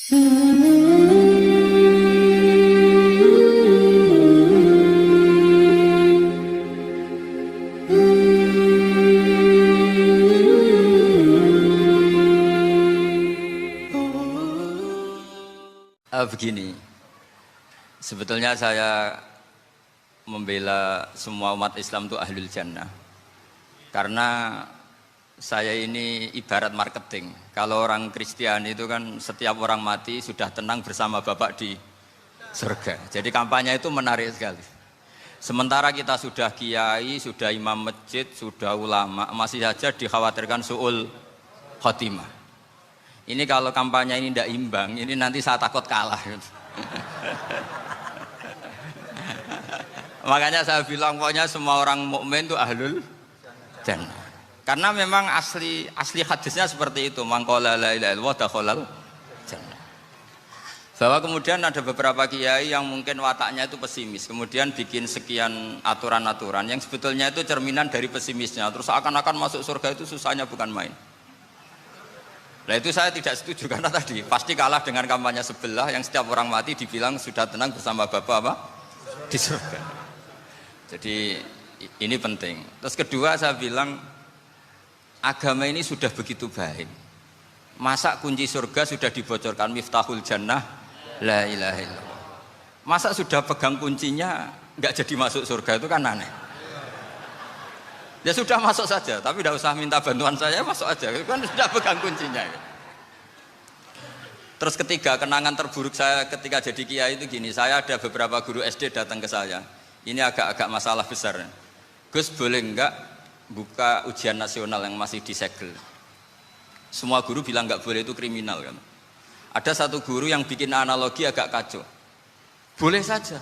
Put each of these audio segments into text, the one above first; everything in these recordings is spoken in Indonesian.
Begini, sebetulnya saya membela semua umat Islam itu ahlul jannah. Karena saya ini ibarat marketing. Kalau orang Kristiani itu kan setiap orang mati sudah tenang bersama Bapak di surga. Jadi kampanye itu menarik sekali. Sementara kita sudah kiai, sudah imam masjid, sudah ulama, masih saja dikhawatirkan su'ul khotimah. Ini kalau kampanye ini tidak imbang, ini nanti saya takut kalah. Makanya saya bilang pokoknya semua orang mukmin itu ahlul jannah. Karena memang asli hadisnya seperti itu, man qala la ilaha illallah dakhalal jannah. Bahwa kemudian ada beberapa kiai yang mungkin wataknya itu pesimis, kemudian bikin sekian aturan-aturan yang sebetulnya itu cerminan dari pesimisnya. Terus akan-akan masuk surga itu susahnya bukan main. Nah itu saya tidak setuju karena tadi pasti kalah dengan kampanye sebelah yang setiap orang mati dibilang sudah tenang bersama Bapak apa? Di surga. Jadi ini penting. Terus kedua saya bilang agama ini sudah begitu baik. Masa kunci surga sudah dibocorkan miftahul jannah la ilaha illallah. Masa sudah pegang kuncinya nggak jadi masuk surga itu kan aneh. Ya sudah masuk saja, tapi tidak usah minta bantuan saya, masuk aja, kan sudah pegang kuncinya. Terus ketiga, kenangan terburuk saya ketika jadi kiai itu gini, saya ada beberapa guru SD datang ke saya, ini agak-agak masalah besar. Gus boleh enggak buka ujian nasional yang masih disegel? Semua guru bilang enggak boleh, itu kriminal kan. Ada satu guru yang bikin analogi agak kacau, boleh saja.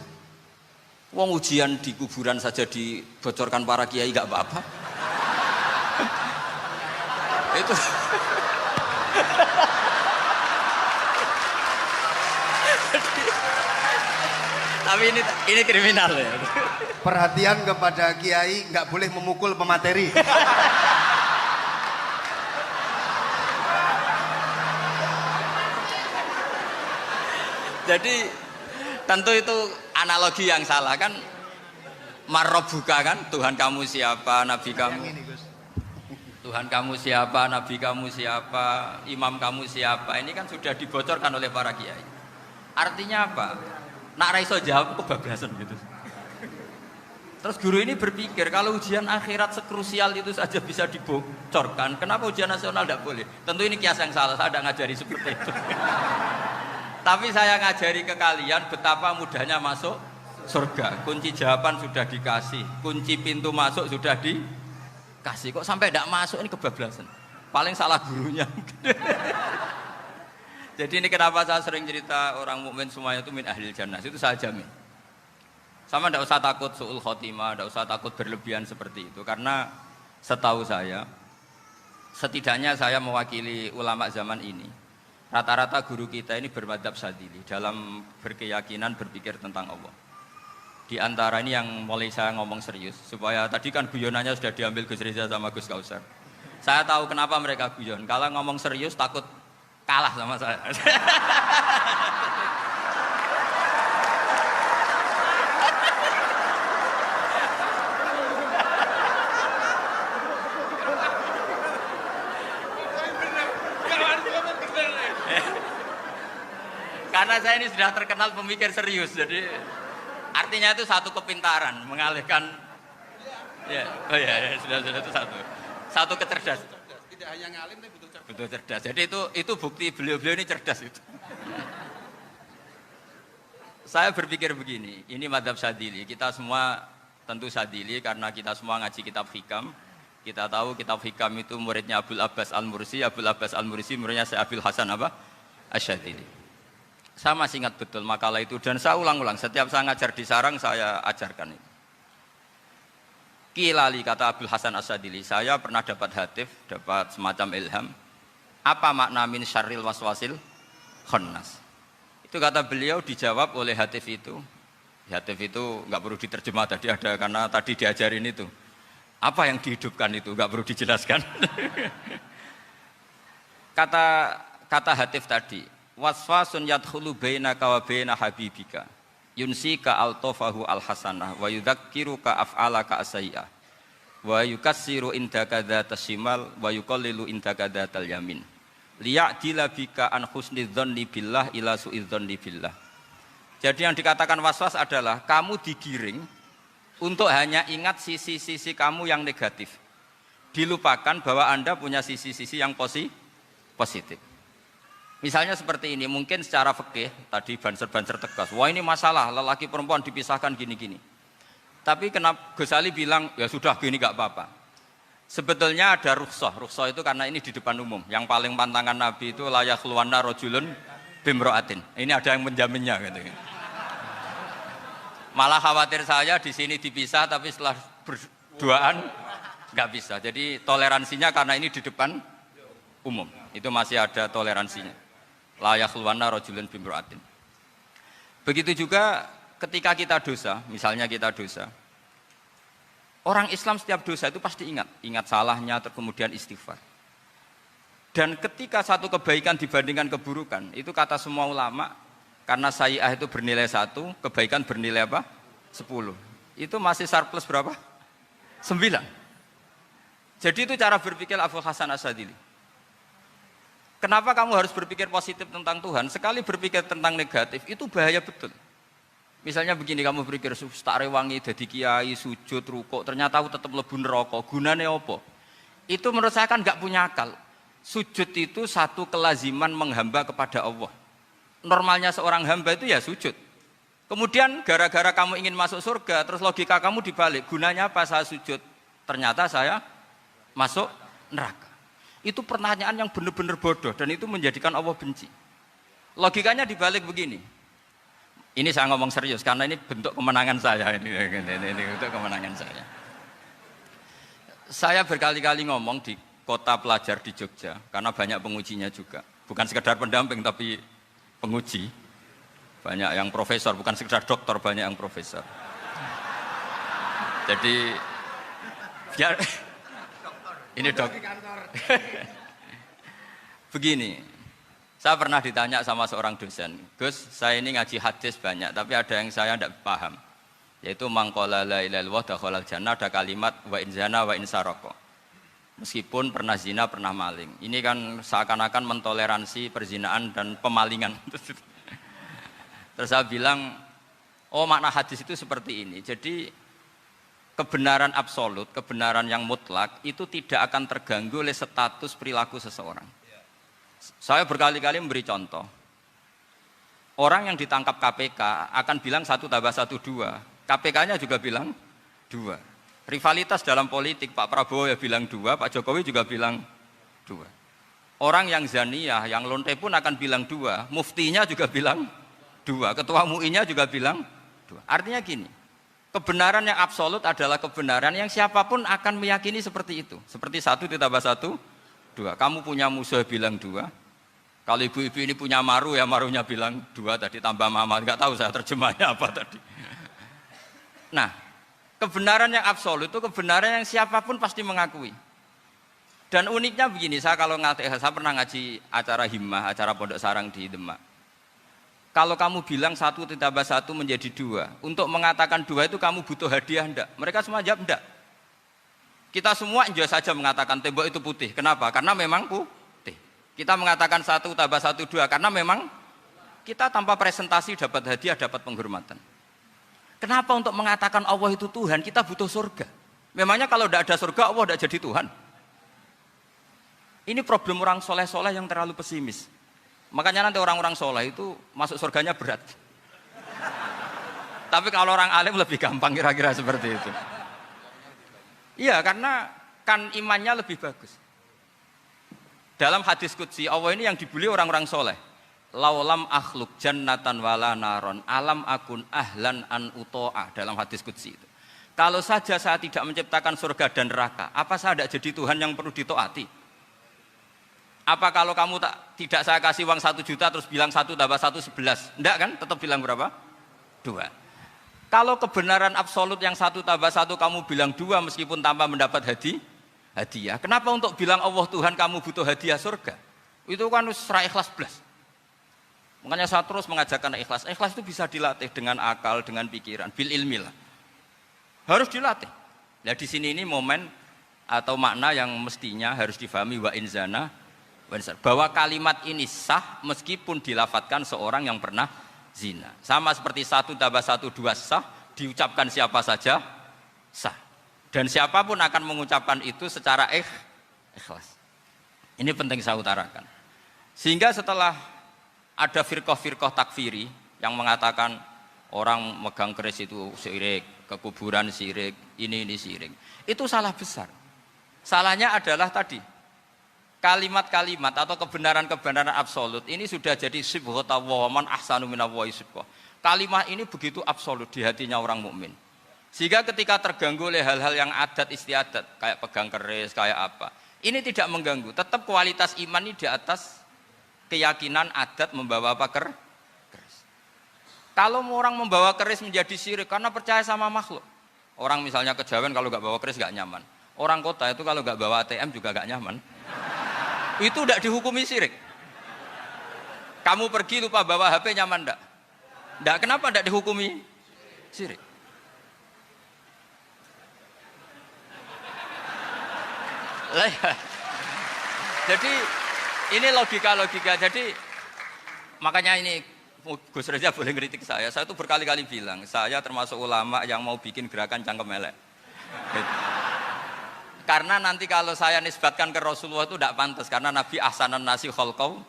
Wong ujian di kuburan saja dibocorkan para kiai gak apa-apa. Itu tapi ini kriminal ya. Perhatian kepada kiai, nggak boleh memukul pemateri. Jadi tentu itu analogi yang salah kan. Marrobuka kan, Tuhan kamu siapa, nabi kamu. Tuhan kamu siapa, nabi kamu siapa, imam kamu siapa. Ini kan sudah dibocorkan oleh para kiai. Artinya apa? Nak raiso jawab kebablasan gitu. Terus guru ini berpikir kalau ujian akhirat sekrusial itu saja bisa dibocorkan, kenapa ujian nasional tidak boleh? Tentu ini kias yang salah, saya tidak ngajari seperti itu. Tapi saya ngajari ke kalian betapa mudahnya masuk surga. Kunci jawaban sudah dikasih, kunci pintu masuk sudah dikasih. Kok sampai tidak masuk, ini kebablasan. Paling salah gurunya. Jadi ini kenapa saya sering cerita orang mukmin semuanya itu min ahlil jannah, itu saya jamin. Sama tidak usah takut su'ul khotimah, tidak usah takut berlebihan seperti itu. Karena setahu saya, setidaknya saya mewakili ulama zaman ini. Rata-rata guru kita ini bermadzhab Syadzili dalam berkeyakinan berpikir tentang Allah. Di antara ini yang mulai saya ngomong serius, supaya tadi kan guyonannya sudah diambil Gus Reza sama Gus Kausar. Saya tahu kenapa mereka guyon. Kalau ngomong serius takut kalah sama saya. Karena saya ini sudah terkenal pemikir serius, jadi artinya itu satu kepintaran mengalihkan. Ya, oh ya, sudah itu satu kecerdasan. Tidak hanya ngalim tapi betul cerdas. Jadi itu bukti beliau-beliau ini cerdas itu. Saya berpikir begini, ini madzhab Syadzili. Kita semua tentu Syadzili karena kita semua ngaji kitab hikam. Kita tahu kitab hikam itu muridnya Abul Abbas Al-Mursi. Abul Abbas Al-Mursi muridnya Syekh Abil Hasan apa? Asy-Syadzili. Saya masih ingat betul makalah itu dan saya ulang-ulang. Setiap saya ngajar di sarang saya ajarkan itu. Kilali kata Abul Hasan Asy-Syadzili, saya pernah dapat hatif, dapat semacam ilham. Apa makna min syarril waswasil khannas? Itu kata beliau dijawab oleh hatif itu. Hatif itu nggak perlu diterjemah tadi ada karena tadi diajarin itu. Apa yang dihidupkan itu nggak perlu dijelaskan. Kata hatif tadi, waswasun yadkhulu bainaka wa baina habibika yunsika altofahu alhasanah wa yudzakiruka af'alaka asyi'ah wa yukassiru indaka dzatas shimal wa yuqallilu indaka dzatal yamin liya'dila bika an husnidzanni billah ila su'idzanni billah. Jadi yang dikatakan waswas adalah kamu digiring untuk hanya ingat sisi-sisi kamu yang negatif, dilupakan bahwa Anda punya sisi-sisi yang positif. Misalnya seperti ini, mungkin secara fikih tadi banser-banser tegas, wah ini masalah lelaki perempuan dipisahkan gini-gini. Tapi kenapa Ghazali bilang ya sudah gini gak apa-apa. Sebetulnya ada rukhsah itu karena ini di depan umum. Yang paling pantangan Nabi itu la yakhluwanna rajulun bimra'atin. Ini ada yang menjaminnya gitu. Malah khawatir saya di sini dipisah tapi setelah berduaan nggak bisa. Jadi toleransinya karena ini di depan umum. Itu masih ada toleransinya. La yakhluwanna rajulun bimra'atin. Begitu juga ketika kita dosa, misalnya kita dosa. Orang Islam setiap dosa itu pasti ingat salahnya, kemudian istighfar. Dan ketika satu kebaikan dibandingkan keburukan, itu kata semua ulama, karena sayyi'ah itu bernilai 1, kebaikan bernilai apa? 10. Itu masih surplus berapa? 9. Jadi itu cara berpikir Abul Hasan Asyadzili. Kenapa kamu harus berpikir positif tentang Tuhan? Sekali berpikir tentang negatif, itu bahaya betul. Misalnya begini, kamu berpikir, tak rewangi, jadi kiai, sujud, rukuk, ternyata aku tetap lebu neraka, gunane apa? Itu menurut saya kan gak punya akal. Sujud itu satu kelaziman menghamba kepada Allah. Normalnya seorang hamba itu ya sujud. Kemudian gara-gara kamu ingin masuk surga, terus logika kamu dibalik, gunanya apa saya sujud? Ternyata saya masuk neraka. Itu pertanyaan yang benar-benar bodoh dan itu menjadikan Allah benci. Logikanya dibalik begini. Ini saya ngomong serius karena ini bentuk kemenangan saya ini bentuk kemenangan saya. Saya berkali-kali ngomong di kota pelajar di Jogja karena banyak pengujinya juga. Bukan sekedar pendamping tapi penguji. Banyak yang profesor, bukan sekedar dokter, banyak yang profesor. Jadi biar ini dok. Begini, saya pernah ditanya sama seorang dosen, Gus, saya ini ngaji hadis banyak, tapi ada yang saya tidak paham, yaitu mangkola la ilaha illallah dakhalal jannah, ada kalimat wa in zana wa in saraka. Meskipun pernah zina, pernah maling. Ini kan seakan-akan mentoleransi perzinaan dan pemalingan. Terus saya bilang, oh makna hadis itu seperti ini. Jadi kebenaran absolut, kebenaran yang mutlak itu tidak akan terganggu oleh status perilaku seseorang. Saya berkali-kali memberi contoh. Orang yang ditangkap KPK akan bilang 1 tambah 1 2. KPK-nya juga bilang 2. Rivalitas dalam politik, Pak Prabowo ya bilang 2, Pak Jokowi juga bilang 2. Orang yang zaniyah, yang lonte pun akan bilang 2. Muftinya juga bilang 2. Ketua MUI-nya juga bilang 2. Artinya gini. Kebenaran yang absolut adalah kebenaran yang siapapun akan meyakini seperti itu. Seperti 1 ditambah 1, 2. Kamu punya musuh bilang 2. Kalau ibu-ibu ini punya maru, ya marunya bilang 2 tadi tambah mama. Enggak tahu saya terjemahnya apa tadi. Nah, kebenaran yang absolut itu kebenaran yang siapapun pasti mengakui. Dan uniknya begini, saya pernah ngaji acara himmah, acara pondok sarang di Demak. Kalau kamu bilang 1 ditambah 1 menjadi 2, untuk mengatakan 2 itu kamu butuh hadiah enggak? Mereka semua jawab enggak. Kita semua enjoy saja mengatakan tembok itu putih. Kenapa? Karena memang putih. Kita mengatakan 1 tambah 1 2 karena memang kita tanpa presentasi dapat hadiah, dapat penghormatan. Kenapa untuk mengatakan Allah itu Tuhan kita butuh surga? Memangnya kalau tidak ada surga Allah tidak jadi Tuhan? Ini problem orang soleh-soleh yang terlalu pesimis. Makanya nanti orang-orang soleh itu masuk surganya berat. Tapi kalau orang alim lebih gampang kira-kira seperti itu. Iya, karena kan imannya lebih bagus. Dalam hadis qudsi, Allah ini yang dibuli orang-orang soleh. Laulam akhluk jannatan wala naron alam akun ahlan an uto'ah. Dalam hadis qudsi itu. Kalau saja saya tidak menciptakan surga dan neraka, apa saya tidak jadi Tuhan yang perlu ditaati? Apa kalau kamu tidak saya kasih uang 1 juta terus bilang 1 tambah 1 11? Enggak kan? Tetap bilang berapa? 2. Kalau kebenaran absolut yang 1 tambah 1 kamu bilang 2 meskipun tanpa mendapat hadiah. Kenapa untuk bilang Allah Tuhan kamu butuh hadiah surga? Itu kan serah ikhlas belas. Makanya saya terus mengajarkan ikhlas. Ikhlas itu bisa dilatih dengan akal, dengan pikiran, bil ilmi lah. Harus dilatih. Nah di sini ini momen atau makna yang mestinya harus difahami wa inzana bahwa kalimat ini sah meskipun dilafadzkan seorang yang pernah zina. Sama seperti 1 tambah 1 2 sah, diucapkan siapa saja sah. Dan siapapun akan mengucapkan itu secara ikhlas. Ini penting saya utarakan. Sehingga setelah ada firqah-firqah takfiri yang mengatakan orang megang keris itu syirik, ke kuburan syirik, ini syirik. Itu salah besar. Salahnya adalah tadi kalimat-kalimat atau kebenaran-kebenaran absolut ini sudah jadi sibghatullah man ahsanu minallahi sibghah. Kalimat ini begitu absolut di hatinya orang mukmin. Sehingga ketika terganggu oleh hal-hal yang adat istiadat kayak pegang keris, kayak apa, ini tidak mengganggu. Tetap kualitas iman ini di atas keyakinan adat membawa apa keris. Kalau orang membawa keris menjadi syirik karena percaya sama makhluk. Orang misalnya kejawen kalau nggak bawa keris nggak nyaman. Orang kota itu kalau nggak bawa ATM juga nggak nyaman. Itu tidak dihukumi syirik. Kamu pergi lupa bawa HP nyaman enggak? Enggak, kenapa enggak dihukumi syirik? Jadi ini logika-logika. Jadi makanya ini Gus Reza boleh ngeritik saya. Saya itu berkali-kali bilang, saya termasuk ulama yang mau bikin gerakan cangkem elek. Karena nanti kalau saya nisbatkan ke Rasulullah itu tidak pantas karena Nabi ahsanan nasi khalqau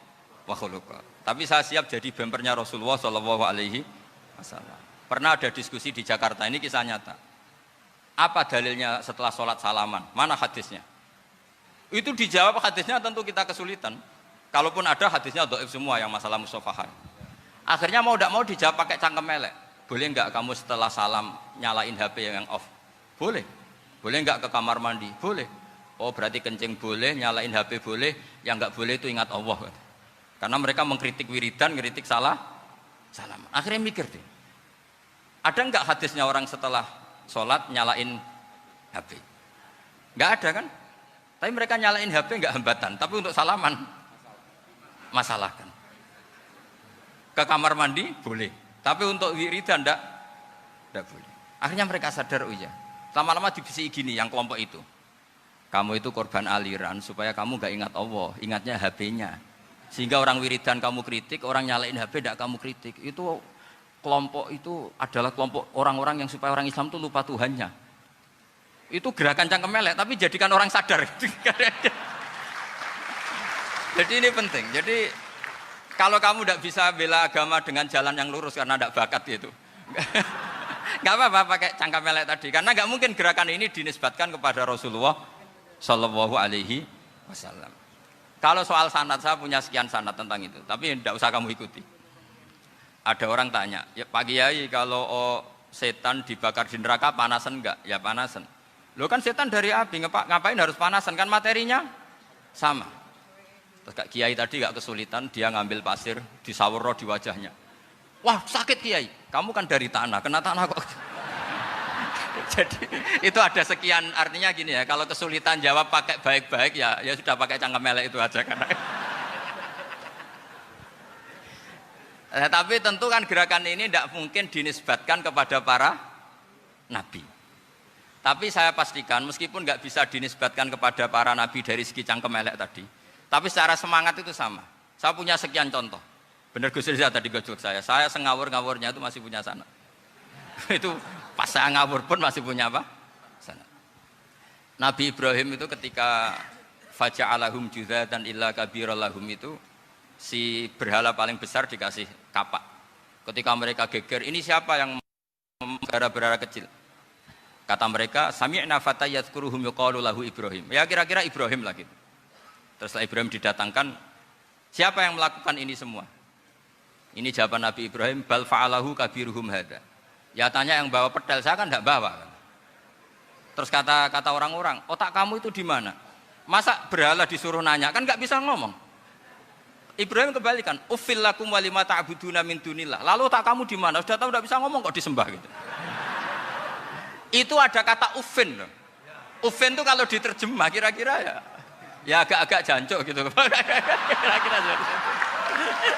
wa khuluqa. Tapi saya siap jadi bempernya Rasulullah sallallahu alaihi wasallam. Pernah ada diskusi di Jakarta, ini kisah nyata. Apa dalilnya setelah sholat salaman? Mana hadisnya? Itu dijawab hadisnya tentu kita kesulitan. Kalaupun ada hadisnya dhaif semua yang masalah musafahan. Akhirnya mau tidak mau dijawab pakai cangkem elek. Boleh enggak kamu setelah salam nyalain HP yang off? Boleh. Boleh enggak ke kamar mandi? Boleh. Oh berarti kencing boleh, nyalain HP boleh, yang enggak boleh itu ingat Allah. Karena mereka mengkritik wiridan, mengkritik salam. Akhirnya mikir deh. Ada enggak hadisnya orang setelah sholat nyalain HP? Enggak ada kan? Tapi mereka nyalain HP enggak hambatan, tapi untuk salaman masalah kan. Ke kamar mandi boleh, tapi untuk wiridan enggak boleh. Akhirnya mereka sadar, oh iya. Lama-lama dibisi gini yang kelompok itu. Kamu itu korban aliran supaya kamu gak ingat Allah, ingatnya HP-nya. Sehingga orang wiridan kamu kritik, orang nyalain HP tidak kamu kritik. Itu kelompok itu adalah kelompok orang-orang yang supaya orang Islam itu lupa Tuhannya. Itu gerakan cangkem elek, tapi jadikan orang sadar. Jadi ini penting. Jadi kalau kamu tidak bisa bela agama dengan jalan yang lurus karena tidak bakat itu. Gak apa-apa pakai cangkem elek tadi, karena gak mungkin gerakan ini dinisbatkan kepada Rasulullah Shallallahu Alaihi Wasallam. Kalau soal sanad, saya punya sekian sanad tentang itu, tapi tidak usah kamu ikuti. Ada orang tanya, ya Pak Kiai kalau setan dibakar di neraka panasan enggak? Ya panasan. Lo kan setan dari api, ngapain harus panasan? Kan materinya sama. Terus Kak Kiai tadi gak kesulitan, dia ngambil pasir, disawur di wajahnya. Wah sakit Kiai, kamu kan dari tanah, kena tanah kok. Jadi itu ada sekian, artinya gini ya, kalau kesulitan jawab pakai baik-baik ya sudah pakai cangkem elek itu aja kan. Tapi tentu kan gerakan ini tidak mungkin dinisbatkan kepada para nabi. Tapi saya pastikan meskipun nggak bisa dinisbatkan kepada para nabi dari segi cangkem elek tadi, tapi secara semangat itu sama. Saya punya sekian contoh. Benar Gus Riza tadi gojok saya sengawur-ngawurnya itu masih punya sanad. Itu pas saya ngawur pun masih punya apa? Sanad. Nabi Ibrahim itu ketika faja'alahum juzatan illa kabirallahum itu si berhala paling besar dikasih kapak. Ketika mereka geger, ini siapa yang berhala-berhala kecil? Kata mereka, sami'na fatay yadhkuruhum yuqalu lahu Ibrahim. Ya kira-kira Ibrahim lah gitu. Terus setelah Ibrahim didatangkan, siapa yang melakukan ini semua? Ini jawaban Nabi Ibrahim, bal fa'alahu kabiruhum hadza. Ya tanya yang bawa pedal, saya kan tidak bawa. Terus kata orang-orang, otak kamu itu di mana? Masa berhala disuruh nanya, kan nggak bisa ngomong. Ibrahim kembalikan, uffil lakum wa lima ta'buduna min dunillah. Lalu otak kamu di mana? Sudah tahu nggak bisa ngomong kok disembah gitu. Itu ada kata uffin loh. Uffin itu kalau diterjemah kira-kira ya agak-agak jancuk gitu. Kira-kira seperti itu.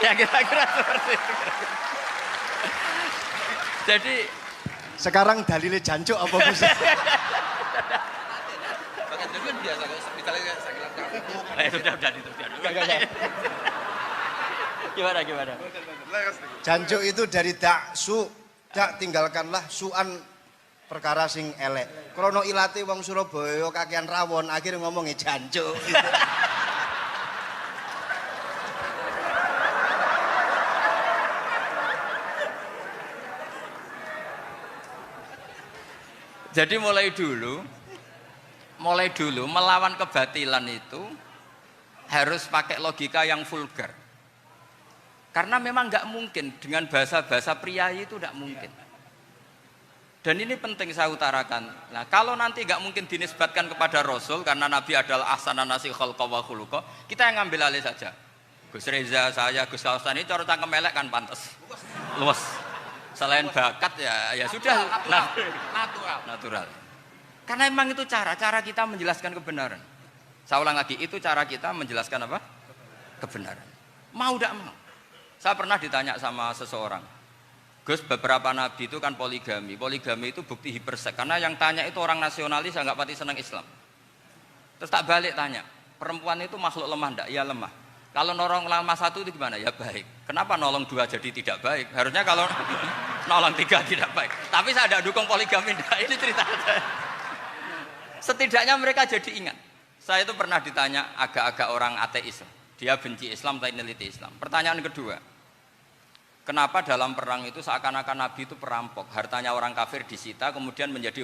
Ya kira-kira seperti itu. Jadi Sekarang dalile jancuk apa Gus? biasa misalnya sudah itu. Gimana? Jancuk itu dari dak su, dak tinggalkanlah suan perkara sing elek. Krono ilate wong Surabaya kakean rawon, akhirnya ngomongnya jancuk. Jadi mulai dulu melawan kebatilan itu harus pakai logika yang vulgar. Karena memang nggak mungkin dengan bahasa-bahasa priayi itu nggak mungkin. Dan ini penting saya utarakan. Nah, kalau nanti nggak mungkin dinisbatkan kepada Rasul karena Nabi adalah ahsanan nasi khalqa wa khuluqa, kita yang ngambil alih saja. Gus Reza, saya, Gus Kausan ini cara cangkem elek kan pantas. Luas. Selain bakat ya sudah natural. Karena memang itu cara kita menjelaskan kebenaran. Saya ulang lagi, itu cara kita menjelaskan apa? Kebenaran. Mau tidak mau. Saya pernah ditanya sama seseorang, Gus, beberapa nabi itu kan poligami. Poligami itu bukti hipersek. Karena yang tanya itu orang nasionalis yang nggak pati senang Islam. Terus tak balik tanya, perempuan itu makhluk lemah enggak? Ya lemah. Kalau nolong lama satu itu gimana? Ya baik. Kenapa nolong dua jadi tidak baik? Harusnya kalau nolong tiga tidak baik. Tapi saya tidak dukung poligami. Nah, ini cerita saya. Setidaknya mereka jadi ingat. Saya itu pernah ditanya agak-agak orang ateis. Dia benci Islam tapi neliti Islam. Pertanyaan kedua, kenapa dalam perang itu seakan-akan Nabi itu perampok? Hartanya orang kafir disita kemudian menjadi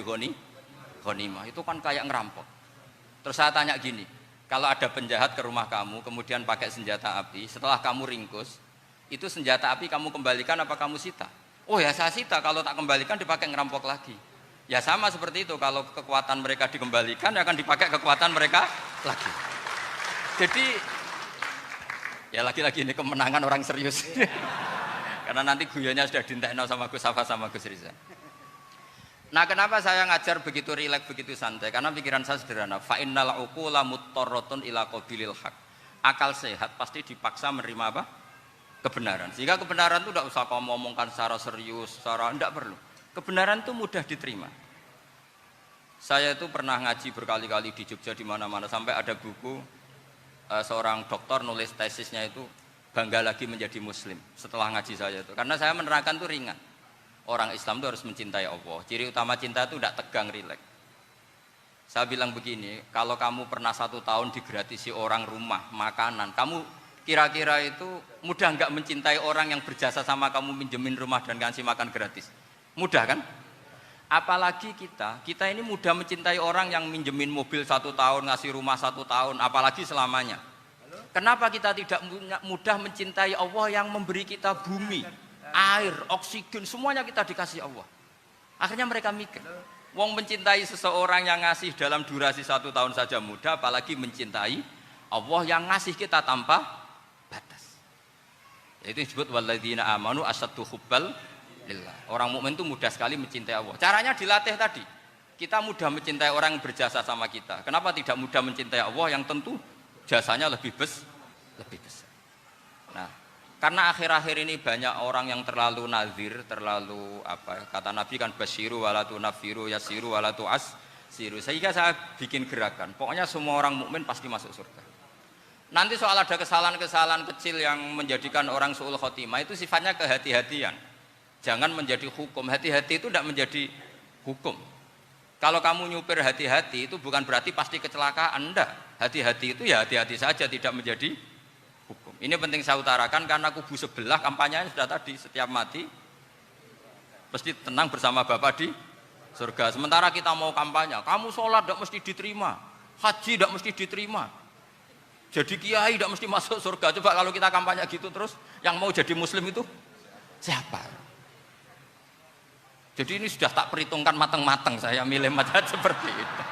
ghanimah. Itu kan kayak ngerampok. Terus saya tanya gini, kalau ada penjahat ke rumah kamu, kemudian pakai senjata api, setelah kamu ringkus, itu senjata api kamu kembalikan apa kamu sita? Oh ya saya sita, kalau tak kembalikan dipakai ngerampok lagi. Ya sama seperti itu, kalau kekuatan mereka dikembalikan, akan dipakai kekuatan mereka lagi. Jadi, ya lagi-lagi ini kemenangan orang serius. Karena nanti guyonnya sudah dintekno sama Gus Safa sama Gus Riza. Nah, kenapa saya ngajar begitu rileks, begitu santai? Karena pikiran saya sederhana. Fa innal uqula muttarratun ila qabilil haq. Akal sehat pasti dipaksa menerima apa? Kebenaran. Sehingga kebenaran itu tidak usah kamu ngomongkan secara serius, secara tidak perlu. Kebenaran itu mudah diterima. Saya itu pernah ngaji berkali-kali di Jogja di mana-mana sampai ada buku seorang dokter nulis tesisnya itu bangga lagi menjadi muslim setelah ngaji saya itu. Karena saya menerangkan itu ringan. Orang Islam itu harus mencintai Allah. Ciri utama cinta itu tidak tegang, rileks. Saya bilang begini, kalau kamu pernah 1 tahun digratisi orang rumah, makanan, kamu kira-kira itu mudah nggak mencintai orang yang berjasa sama kamu minjemin rumah dan kasih makan gratis? Mudah kan? Apalagi kita ini mudah mencintai orang yang minjemin mobil 1 tahun, ngasih rumah 1 tahun, apalagi selamanya. Kenapa kita tidak mudah mencintai Allah yang memberi kita bumi, air, oksigen, semuanya kita dikasih Allah. Akhirnya mereka mikir, wong mencintai seseorang yang ngasih dalam durasi 1 tahun saja mudah, apalagi mencintai Allah yang ngasih kita tanpa batas. Itu disebut walladzina amanu asyaddu hubbal lillah. Orang mukmin itu mudah sekali mencintai Allah. Caranya dilatih tadi. Kita mudah mencintai orang yang berjasa sama kita. Kenapa tidak mudah mencintai Allah yang tentu jasanya lebih besar? Nah, karena akhir-akhir ini banyak orang yang terlalu nazir, terlalu kata Nabi kan basyiru walatu nafiru yasiru walatu asiru. Sehingga saya bikin gerakan. Pokoknya semua orang mukmin pasti masuk surga. Nanti soal ada kesalahan-kesalahan kecil yang menjadikan orang su'ul khotimah itu sifatnya kehati-hatian. Jangan menjadi hukum. Hati-hati itu tidak menjadi hukum. Kalau kamu nyupir hati-hati itu bukan berarti pasti kecelakaan, enggak. Hati-hati itu ya hati-hati saja, tidak menjadi hukum. Ini penting saya utarakan karena kubu sebelah kampanyenya sudah tadi, setiap mati pasti tenang bersama Bapak di surga. Sementara kita mau kampanye, kamu sholat tidak mesti diterima, haji tidak mesti diterima, jadi kiai tidak mesti masuk surga. Coba kalau kita kampanye gitu terus, yang mau jadi muslim itu siapa? Jadi ini sudah tak perhitungkan matang-matang, saya milih macam seperti itu.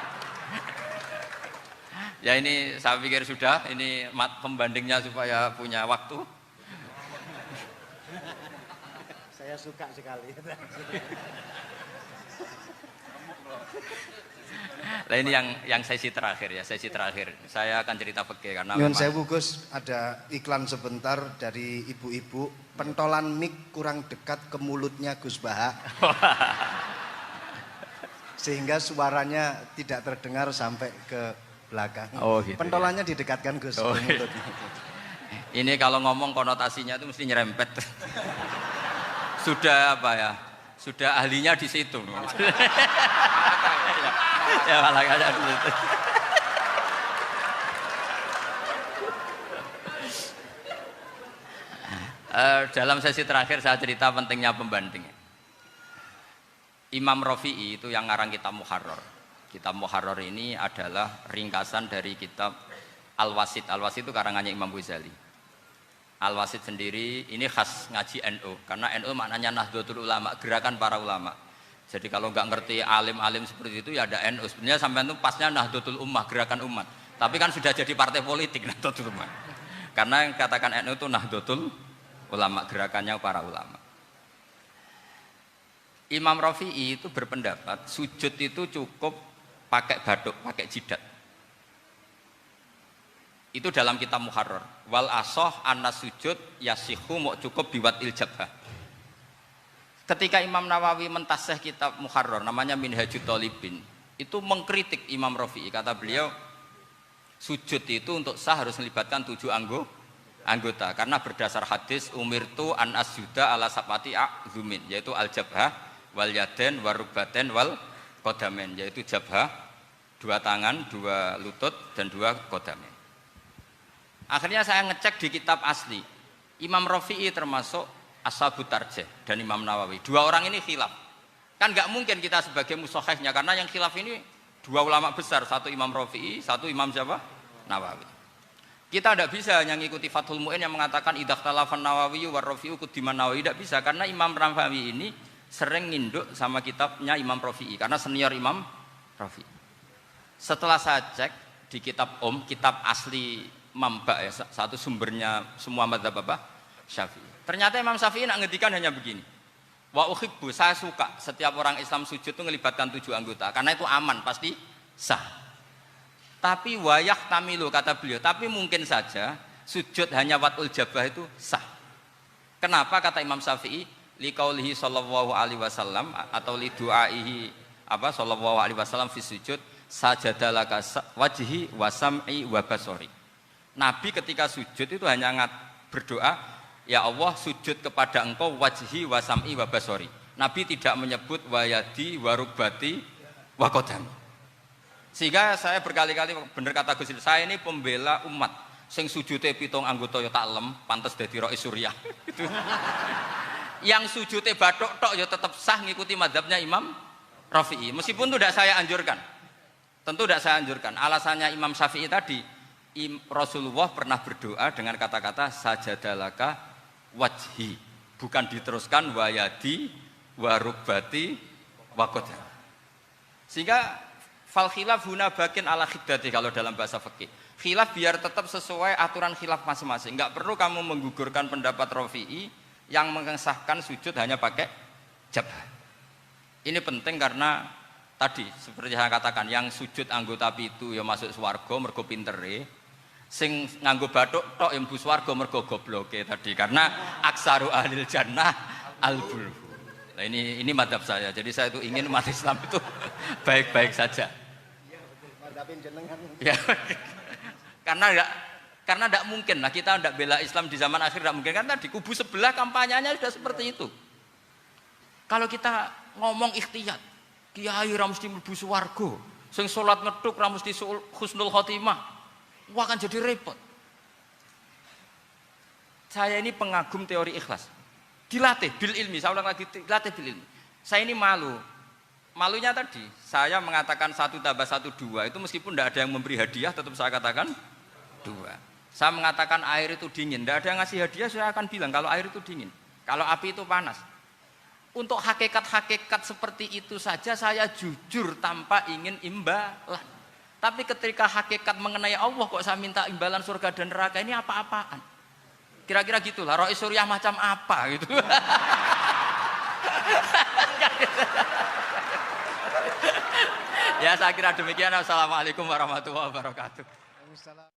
Ya ini saya pikir sudah, ini pembandingnya supaya punya waktu. Saya suka sekali. Nah ini yang sesi terakhir ya, sesi terakhir. Saya akan cerita fikih karena Nyuwun memang sewu Gus, ada iklan sebentar dari ibu-ibu, pentolan mic kurang dekat ke mulutnya Gus Baha. Sehingga suaranya tidak terdengar sampai ke belakang. Oh, gitu, pentolannya didekatkan Gus Oh, ke mulut. ini kalau ngomong konotasinya itu mesti nyerempet. Sudah apa ya? Sudah ahlinya di situ. Ya malah kayak di situ. Dalam sesi terakhir saya cerita pentingnya pembanding. Imam Rafi'i itu yang ngarang kitab Muharrar. Kitab Muharrar ini adalah ringkasan dari kitab Al-Wasit. Al-Wasit itu karangannya Imam Ghazali. Al-Wasit sendiri ini khas ngaji NU karena NU maknanya Nahdlatul Ulama, gerakan para ulama. Jadi kalau nggak ngerti alim-alim seperti itu ya ada NU. Sebenarnya sampai itu pasnya Nahdlatul Ummah, gerakan umat. Tapi kan sudah jadi partai politik Nahdlatul Ummah. Karena yang katakan NU itu Nahdlatul Ulama, gerakannya para ulama. Imam Rafi'i itu berpendapat sujud itu cukup pakai baduk, pakai jidat. Itu dalam kitab Muharrar. Wal asoh anna sujud yasihu mau cukup biwat iljabah. Ketika Imam Nawawi mentasih kitab Muharrar namanya Minhajut Thalibin, itu mengkritik Imam Rafi'i. Kata beliau sujud itu untuk sah harus melibatkan 7 anggota karena berdasar hadis umirtu an asjuda ala sabati a'zumin, yaitu al jabhah wal yaden warubaten wal kodamen, yaitu jabhah 2 tangan, 2 lutut dan 2 kodamen. Akhirnya saya ngecek di kitab asli Imam Rafi'i termasuk Ashabut Tarjih dan Imam Nawawi, 2 orang ini khilaf. Kan nggak mungkin kita sebagai musahihnya karena yang khilaf ini 2 ulama besar, satu Imam Rafi'i, satu Imam siapa? Nawawi. Kita tidak bisa hanya ngikuti Fathul Mu'in yang mengatakan idza khtalafan Nawawi war Rafi'u qudiman Nawawi, tidak bisa karena Imam Nawawi ini sering nginduk sama kitabnya Imam Rafi'i karena senior Imam Rafi'i. Setelah saya cek di kitab kitab asli Mamba ya, satu sumbernya semua madzhab apa? Syafi'i. Ternyata Imam Syafi'i nak ngedikan hanya begini. Wa uhibbu, saya suka setiap orang Islam sujud itu melibatkan 7 anggota karena itu aman, pasti sah. Tapi wayah tamilu kata beliau, tapi mungkin saja sujud hanya watul jabah itu sah. Kenapa kata Imam Syafi'i? Liqaulihi sallallahu alaihi wasallam atau li du'aihi apa sallallahu alaihi wasallam fi sujud sajadalaka wajhi wa sam'i wa basori. Nabi ketika sujud itu hanya berdoa, ya Allah sujud kepada engkau wajhi wa sam'i wa basori. Nabi tidak menyebut wayadi wa rubati wa qadami. Sehingga saya berkali-kali benar kata Gus, saya ini pembela umat sing sujute 7 anggota ya tak lem pantes dadi Rais Suriah. Itu. Yang sujute bathuk tok ya tetap sah ngikuti mazhabnya Imam Rafi'i. Meskipun itu tidak saya anjurkan. Tentu tidak saya anjurkan. Alasannya Imam Syafi'i tadi, Rasulullah pernah berdoa dengan kata-kata sajadalaka wajhi, bukan diteruskan wayadi warubati wakoda. Sehingga fal khilaf huna bakin ala khiddati kalau dalam bahasa fikih. Khilaf biar tetap sesuai aturan khilaf masing-masing. Enggak perlu kamu menggugurkan pendapat Rafi'i yang mengesahkan sujud hanya pakai jabah. Ini penting karena tadi seperti saya katakan yang sujud anggota pitu ya masuk swarga mergo pintere. Sing nganggo bathuk tok yang bus warga mergo gobloke tadi karena aksaru ahlil jannah al-bulhu. Nah ini madzhab saya. Jadi saya itu ingin umat Islam itu baik-baik saja. Iya betul. Madzhabin jenengan. Ya. Karena tidak mungkin lah kita tidak bela Islam di zaman akhir, tidak mungkin karena di kubu sebelah kampanyenya sudah seperti itu. Kalau kita ngomong ikhtiyat, kiai ra mesti mlebu swarga, sing salat ngethuk ra mesti husnul khotimah. Wah akan jadi repot. Saya ini pengagum teori ikhlas. Dilatih bil ilmi, saya ulang lagi dilatih bil ilmi. Saya ini malu. Malunya tadi, saya mengatakan 1 tambah 1 2 itu meskipun tidak ada yang memberi hadiah tetap saya katakan 2. Saya mengatakan air itu dingin, tidak ada yang ngasih hadiah saya akan bilang kalau air itu dingin. Kalau api itu panas. Untuk hakikat-hakikat seperti itu saja saya jujur tanpa ingin imbalan. Tapi ketika hakikat mengenai Allah kok saya minta imbalan surga dan neraka, ini apa-apaan? Kira-kira gitulah, Rais Suriah macam apa gitu. Ya saya kira demikian. Assalamualaikum warahmatullahi wabarakatuh. Waalaikumsalam.